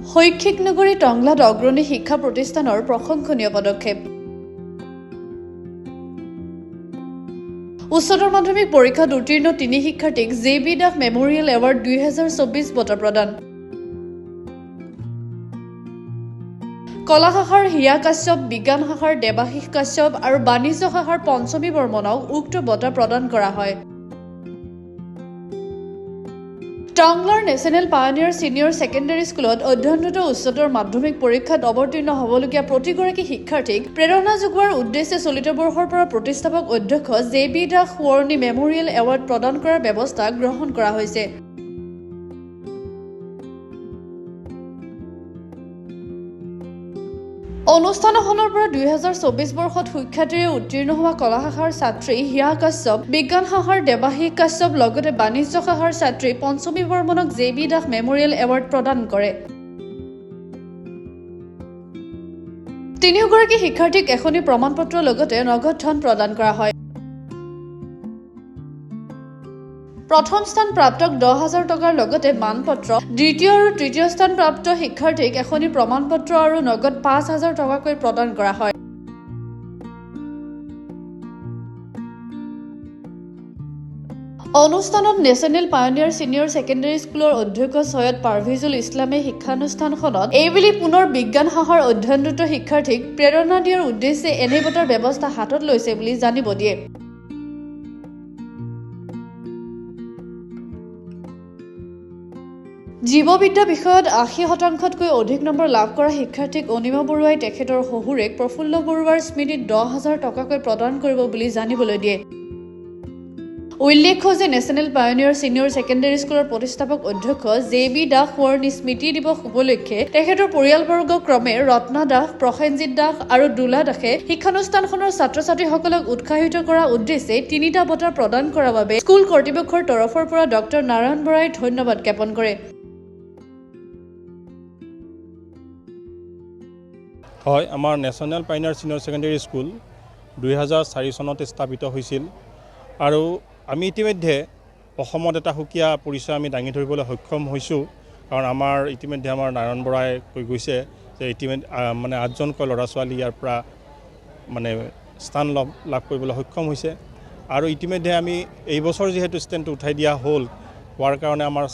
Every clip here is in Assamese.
শৈক্ষিক নগৰী টংলাত অগ্ৰণী শিক্ষা প্ৰতিষ্ঠানৰ প্ৰশংসনীয় পদক্ষেপ। উচ্চতৰ মাধ্যমিক পৰীক্ষাত উত্তীৰ্ণ 3 শিক্ষাৰ্থীক জে.বি. দাস মেমৰিয়েল এৱাৰ্ড 2024 বঁটা প্ৰদান। কলা শাখাৰ হিয়া কাশ্যপ, বিজ্ঞান শাখাৰ দেৱাশীষ কাশ্যপ আৰু বাণিজ্য শাখাৰ পঞ্চমী বৰ্মনক উক্ত বঁটা প্ৰদান কৰা হয়। টংলাৰ নেশ্যনেল পায়োনিয়াৰ ছিনিয়ৰ ছেকেণ্ডেৰী স্কুলত অধ্যয়নৰত উচ্চতৰ মাধ্যমিক পৰীক্ষাত অৱতীৰ্ণ হ'বলগীয়া প্ৰতিগৰাকী শিক্ষাৰ্থীক প্ৰেৰণা যোগোৱাৰ উদ্দেশ্যে চলিত বৰ্ষৰ পৰা প্ৰতিষ্ঠাপক অধ্যক্ষ জে.বি. দাস সোঁৱৰণী মেমৰিয়েল এৱাৰ্ড প্ৰদান কৰাৰ ব্যৱস্থা গ্ৰহণ কৰা হৈছে। অনুষ্ঠানখনৰ পৰা 2024 বৰ্ষত সুখ্যাতিৰে উত্তীৰ্ণ হোৱা কলা শাখাৰ ছাত্ৰী হিয়া কাশ্যপ, বিজ্ঞান শাখাৰ দেৱাশীষ কাশ্যপ লগতে বাণিজ্য শাখাৰ ছাত্ৰী পঞ্চমী বৰ্মনক জে.বি. দাস মেমৰিয়েল এৱাৰ্ড প্ৰদান কৰে। তিনিওগৰাকী শিক্ষাৰ্থীক এখনি প্ৰমাণপত্ৰৰ লগতে নগদ ধন প্ৰদান কৰা হয়। প্ৰথম স্থান প্ৰাপ্তক 10,000 টকাৰ লগতে মানপত্ৰ, দ্বিতীয় আৰু তৃতীয় স্থান প্ৰাপ্ত শিক্ষাৰ্থীক এখনি প্ৰমাণপত্ৰ আৰু নগদ 5,000 টকাকৈ প্ৰদান কৰা হয়। অনুষ্ঠানত নেশ্যনেল পায়োনিয়াৰ ছিনিয়ৰ ছেকেণ্ডেৰী স্কুলৰ অধ্যক্ষ সৈয়দ পাৰভেজুল ইছলামে শিক্ষানুষ্ঠানখনত এইবুলি পুনৰ বিজ্ঞান শাখাৰ অধ্যয়নৰত শিক্ষাৰ্থীক প্ৰেৰণা দিয়াৰ উদ্দেশ্যে এনে বঁটাৰ ব্যৱস্থা হাতত লৈছে বুলি জানিব দিয়ে। জীৱবিদ্যা বিষয়ত 80%তকৈ অধিক নম্বৰ লাভ কৰা শিক্ষাৰ্থীক অনিমা বৰুৱাই তেখেতৰ শহুৰেক প্ৰফুল্ল বৰুৱাৰ স্মৃতিত 10,000 টকাকৈ প্ৰদান কৰিব বুলি জানিবলৈ দিয়ে। উল্লেখ্য যে নেশ্যনেল পায়োনিয়াৰ ছিনিয়ৰ ছেকেণ্ডেৰী স্কুলৰ প্ৰতিষ্ঠাপক অধ্যক্ষ জে.বি. দাস সোঁৱৰণী স্মৃতি দিৱস উপলক্ষে তেখেতৰ পৰিয়ালবৰ্গ ক্ৰমে ৰত্না দাস, প্ৰসেনজিৎ দাস আৰু দুলা দাসে শিক্ষানুষ্ঠানখনৰ ছাত্ৰ-ছাত্ৰীসকলক উৎসাহিত কৰাৰ উদ্দেশ্যে 3টা বঁটা প্ৰদান কৰাৰ বাবে স্কুল কৰ্তৃপক্ষৰ তৰফৰ পৰা ডক্টৰ নাৰায়ণ বৰাই ধন্যবাদ জ্ঞাপন কৰে। হয়, আমাৰ নেশ্যনেল পায়োনিয়াৰ ছিনিয়ৰ ছেকেণ্ডেৰী স্কুল 2004 চনত স্থাপিত হৈছিল আৰু আমি ইতিমধ্যে অসমত এটা সুকীয়া পৰিচয় আমি দাঙি ধৰিবলৈ সক্ষম হৈছোঁ। কাৰণ আমাৰ ইতিমধ্যে আমাৰ নাৰায়ণ বৰাই কৈ গৈছে যে ইতিমধ্যে মানে 8জনকৈ ল'ৰা ছোৱালী ইয়াৰ পৰা মানে স্থান লাভ কৰিবলৈ সক্ষম হৈছে আৰু ইতিমধ্যে আমি এই বছৰ যিহেতু ষ্টেণ্ডটো উঠাই দিয়া হোৱাৰ কাৰণে আমাৰ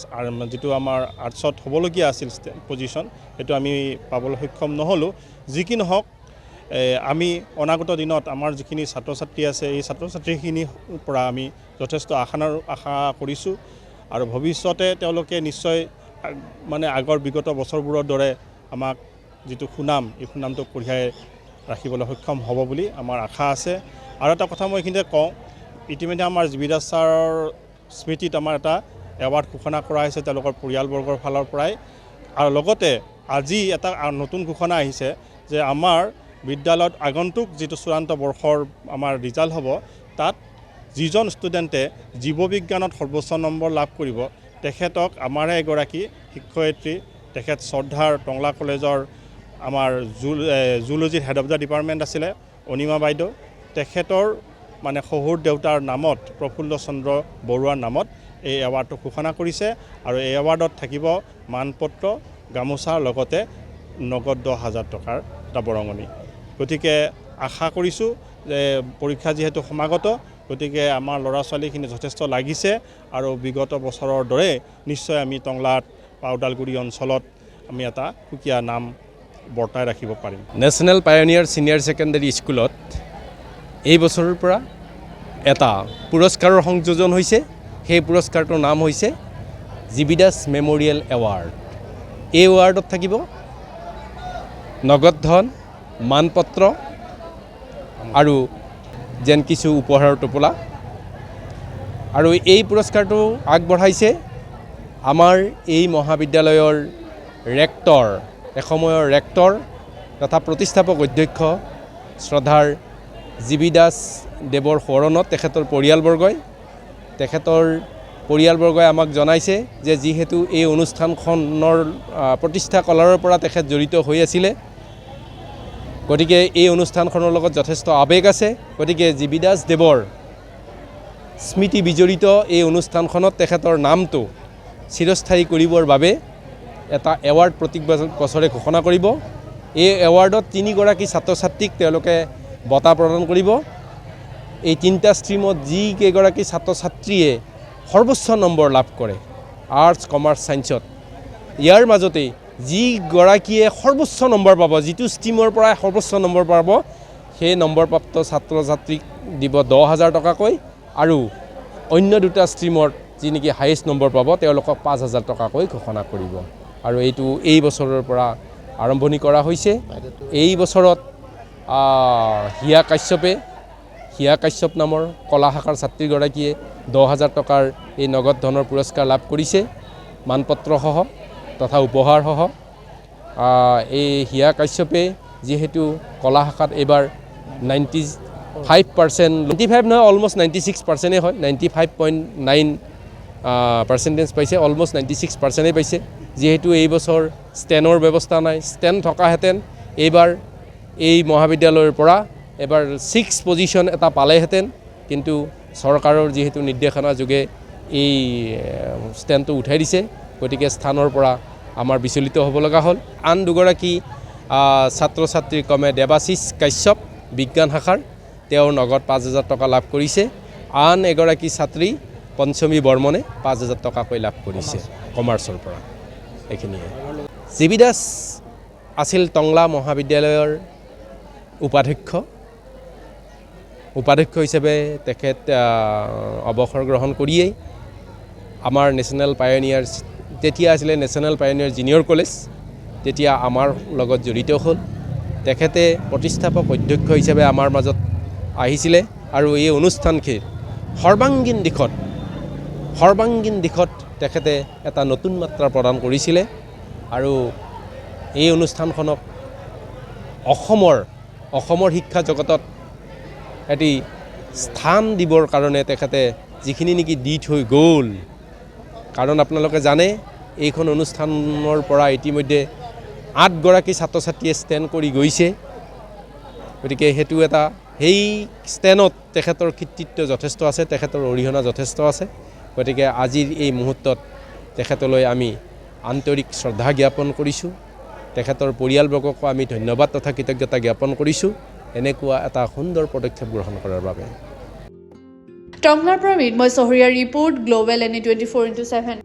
যিটো আমাৰ আৰ্টছত হ'বলগীয়া আছিল পজিশ্যন সেইটো আমি পাবলৈ সক্ষম নহ'লোঁ। যি কি নহওক আমি অনাগত দিনত আমাৰ যিখিনি ছাত্ৰ ছাত্ৰী আছে এই ছাত্ৰ ছাত্ৰীখিনিৰ পৰা আমি যথেষ্ট আশা কৰিছোঁ আৰু ভৱিষ্যতে তেওঁলোকে নিশ্চয় মানে আগৰ বিগত বছৰবোৰৰ দৰে আমাক যিটো সুনাম এই সুনামটো কঢ়িয়াই ৰাখিবলৈ সক্ষম হ'ব বুলি আমাৰ আশা আছে। আৰু এটা কথা মই এইখিনিতে কওঁ, ইতিমধ্যে আমাৰ জে.বি. দাস ছাৰৰ স্মৃতিত আমাৰ এটা এৱাৰ্ড ঘোষণা কৰা হৈছে তেওঁলোকৰ পৰিয়ালবৰ্গৰ ফালৰ পৰাই। আৰু লগতে আজি এটা নতুন ঘোষণা আহিছে যে আমাৰ বিদ্যালয়ত আগন্তুক যিটো চূড়ান্ত বৰ্ষৰ আমাৰ ৰিজাল্ট হ'ব তাত যিজন ষ্টুডেণ্টে জীৱবিজ্ঞানত সৰ্বোচ্চ নম্বৰ লাভ কৰিব তেখেতক আমাৰে এগৰাকী শিক্ষয়িত্ৰী, তেখেত শ্ৰদ্ধাৰ টংলা কলেজৰ আমাৰ জুলজিৰ হেড অফ দ্য ডিপাৰ্টমেণ্ট আছিলে অনিমা বাইদেউ, তেখেতৰ মানে শহুৰ দেউতাৰ নামত প্ৰফুল্ল চন্দ্ৰ বৰুৱাৰ নামত এই এৱাৰ্ডটো ঘোষণা কৰিছে আৰু এই এৱাৰ্ডত থাকিব মানপত্ৰ, গামোচাৰ লগতে নগদ 10,000 টকাৰ এটা বৰঙণি। গতিকে আশা কৰিছোঁ যে পৰীক্ষা যিহেতু সমাগত গতিকে আমাৰ ল'ৰা ছোৱালীখিনি যথেষ্ট লাগিছে আৰু বিগত বছৰৰ দৰে নিশ্চয় আমি টংলাত বা ওদালগুৰি অঞ্চলত আমি এটা সুকীয়া নাম বৰ্তাই ৰাখিব পাৰিম। নেশ্যনেল পায়োনিয়াৰ ছিনিয়ৰ ছেকেণ্ডেৰী স্কুলত এই বছৰৰ পৰা এটা পুৰস্কাৰৰ সংযোজন হৈছে। সেই পুৰস্কাৰটোৰ নাম হৈছে জে.বি. Das memorial award. এই এৱাৰ্ডত থাকিব নগদ ধন, মানপত্ৰ আৰু যেন কিছু উপহাৰৰ টোপোলা। আৰু এই পুৰস্কাৰটো আগবঢ়াইছে আমাৰ এই মহাবিদ্যালয়ৰ ৰেক্টৰ, এসময়ৰ ৰেক্টৰ তথা প্ৰতিষ্ঠাপক অধ্যক্ষ শ্ৰদ্ধাৰ জে.বি. দাস দেৱৰ সোঁৱৰণত তেখেতৰ পৰিয়ালবৰ্গই আমাক জনাইছে যে যিহেতু এই অনুষ্ঠানখনৰ প্ৰতিষ্ঠা কালৰ পৰা তেখেত জড়িত হৈ আছিলে গতিকে এই অনুষ্ঠানখনৰ লগত যথেষ্ট আৱেগ আছে। গতিকে জে.বি. দাস দেৱৰ স্মৃতি বিজড়িত এই অনুষ্ঠানখনত তেখেতৰ নামটো চিৰস্থায়ী কৰিবৰ বাবে এটা এৱাৰ্ড প্ৰত্যেক বছৰে ঘোষণা কৰিব। এই এৱাৰ্ডত 3গৰাকী ছাত্ৰ ছাত্ৰীক তেওঁলোকে বঁটা প্ৰদান কৰিব। এই 3টা ষ্ট্ৰীমত যিকেইগৰাকী ছাত্ৰ ছাত্ৰীয়ে সৰ্বোচ্চ নম্বৰ লাভ কৰে আৰ্টছ কমাৰ্চ ছায়েন্সত, ইয়াৰ মাজতে যিগৰাকীয়ে সৰ্বোচ্চ নম্বৰ পাব, যিটো ষ্ট্ৰীমৰ পৰা সৰ্বোচ্চ নম্বৰ পাব, সেই নম্বৰপ্ৰাপ্ত ছাত্ৰ ছাত্ৰীক দিব 10,000 টকাকৈ, আৰু অন্য 2টা ষ্ট্ৰীমত যি নেকি হায়েষ্ট নম্বৰ পাব তেওঁলোকক 5,000 টকাকৈ ঘোষণা কৰিব। আৰু এইটো এই বছৰৰ পৰা আৰম্ভণি কৰা হৈছে। এই বছৰত হিয়া কাশ্যপ নামৰ কলা শাখাৰ ছাত্ৰীগৰাকীয়ে 10,000 টকাৰ এই নগদ ধনৰ পুৰস্কাৰ লাভ কৰিছে, মানপত্ৰসহ তথা উপহাৰসহ। এই হিয়া কাশ্যপে যিহেতু কলা শাখাত এইবাৰ 95% নহয়, অলমষ্ট 96% হয়, 95.9% পাইছে, অলমষ্ট 96% পাইছে। যিহেতু এই বছৰ ষ্টেনৰ ব্যৱস্থা নাই, ষ্টেন থকাহেঁতেন এইবাৰ এই মহাবিদ্যালয়ৰ পৰা এবাৰ 6 পজিশ্যন এটা পালেহেঁতেন, কিন্তু চৰকাৰৰ যিহেতু নিৰ্দেশনা যোগে এই ষ্টেণ্ডটো উঠাই দিছে, গতিকে স্থানৰ পৰা আমাৰ বিচলিত হ'ব লগা হ'ল। আন 2গৰাকী ছাত্ৰ ছাত্ৰীৰ ক্ৰমে দেৱাশিষ কাশ্যপ বিজ্ঞান শাখাৰ, তেওঁ নগদ 5,000 টকা লাভ কৰিছে। আন এগৰাকী ছাত্ৰী পঞ্চমী বৰ্মনে 5,000 টকাকৈ লাভ কৰিছে কমাৰ্চৰ পৰা। এইখিনিয়ে। জে.বি. দাস আছিল টংলা মহাবিদ্যালয়ৰ উপাধ্যক্ষ হিচাপে তেখেত অৱসৰ গ্ৰহণ কৰিয়েই আমাৰ নেশ্যনেল পায়োনিয়াৰ, তেতিয়া আছিলে নেশ্যনেল পায়োনিয়াৰ জুনিয়ৰ কলেজ, তেতিয়া আমাৰ লগত জড়িত হ'ল। তেখেতে প্ৰতিষ্ঠাপক অধ্যক্ষ হিচাপে আমাৰ মাজত আহিছিলে, আৰু এই অনুষ্ঠানখিনিত সৰ্বাংগীন দিশত তেখেতে এটা নতুন মাত্ৰা প্ৰদান কৰিছিলে। আৰু এই অনুষ্ঠানখনক অসমৰ শিক্ষা জগতত এটি স্থান দিবৰ কাৰণে তেখেতে যিখিনি নেকি দি থৈ গ'ল, কাৰণ আপোনালোকে জানে এইখন অনুষ্ঠানৰ পৰা ইতিমধ্যে 8গৰাকী ছাত্ৰ ছাত্ৰীয়ে ষ্টেণ্ড কৰি গৈছে। গতিকে সেইটো এটা, সেই ষ্টেণ্ডত তেখেতৰ কৃতিত্ব যথেষ্ট আছে, তেখেতৰ অৰিহণা যথেষ্ট আছে। গতিকে আজিৰ এই মুহূৰ্তত তেখেতলৈ আমি আন্তৰিক শ্ৰদ্ধা জ্ঞাপন কৰিছোঁ, তেখেতৰ পৰিয়ালবৰ্গকো আমি ধন্যবাদ তথা কৃতজ্ঞতা জ্ঞাপন কৰিছোঁ এনেকুৱা এটা সুন্দৰ পদক্ষেপ গ্ৰহণ কৰাৰ বাবে। টংলাৰ পৰা মৃন্ময় চহৰীয়াৰ ৰিপৰ্ট, গ্ল'বেল NE 24/7।